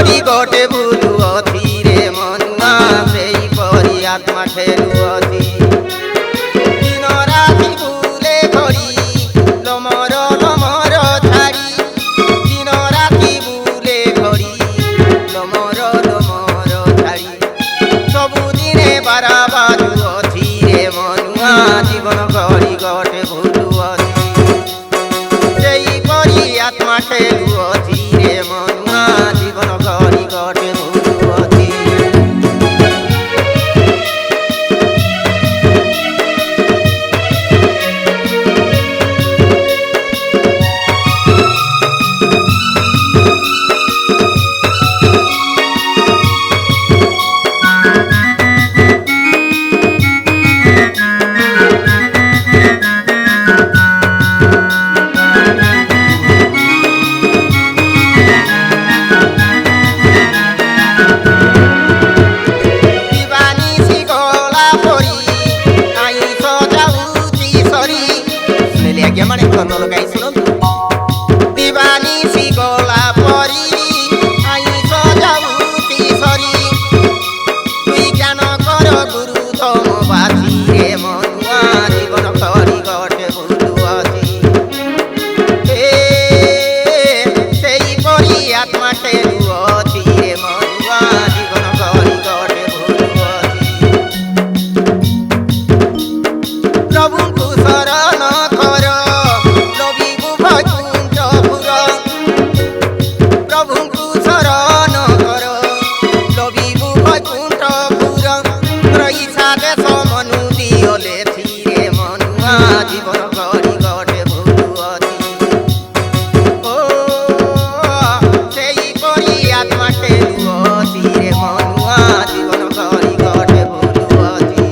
करी गोटे भूलुअथी रे मनुआ सेई परी आत्मा ठेलुअथी दिन राति भूले घड़ी लोमर लोमर छाड़ी दिन राति भूले घड़ी लोमर लोमर छाड़ी सबुदिने बारा बाजुअथी रे मनुआ जीवन करी गोटे भूलुअथी सेई परी आत्मा ठेलुअथी रे मनुआ जीवन करी गोटे भूलुअथी माने कर्ण लगाई सुनतु दीवानी सी गला परी आई सजाउती सरी तुई ज्ञान कर गुरु तम बाती रे मनुआ जीवन करी गोटे भूलुअथी सेई परी आत्मा ठेलुअथी रे मनुआ जीवन करी गोटे भूलुअथी प्रभु को शरण कर प्रभुଙ୍କୁ ଶରଣ କର ଲବିବୁ ବୈକୁଣ୍ଠ ପୁର ରହିସା ଦେଶ ମନୁ ଦିଅଲେ ଥିରେ ମନୁଆ ଜୀବନ କରି ଗୋଟେ ଭୁଲୁଅଥି ଓ ସେଇ ପରି ଆତ୍ମା ଠେଲୁଅଥି ରେ ମନୁଆ ଜୀବନ କରି ଗୋଟେ ଭୁଲୁଅଥି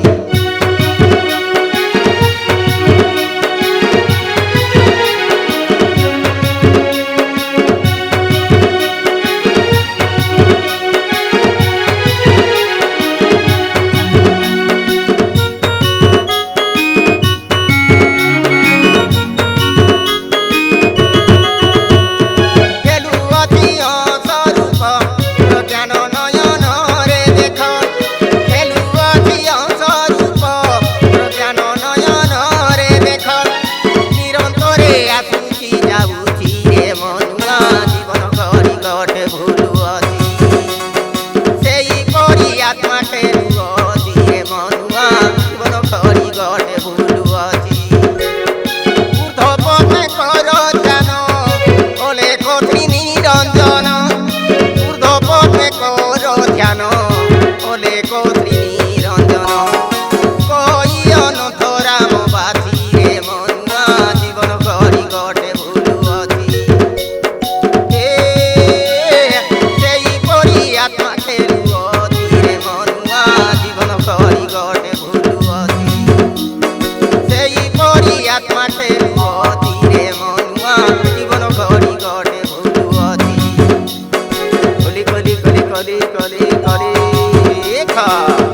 आत्मा ठेलुअथी रे मनुआ जीवन करी गोटे भूलुअथी कली कली कली कली कली कली खा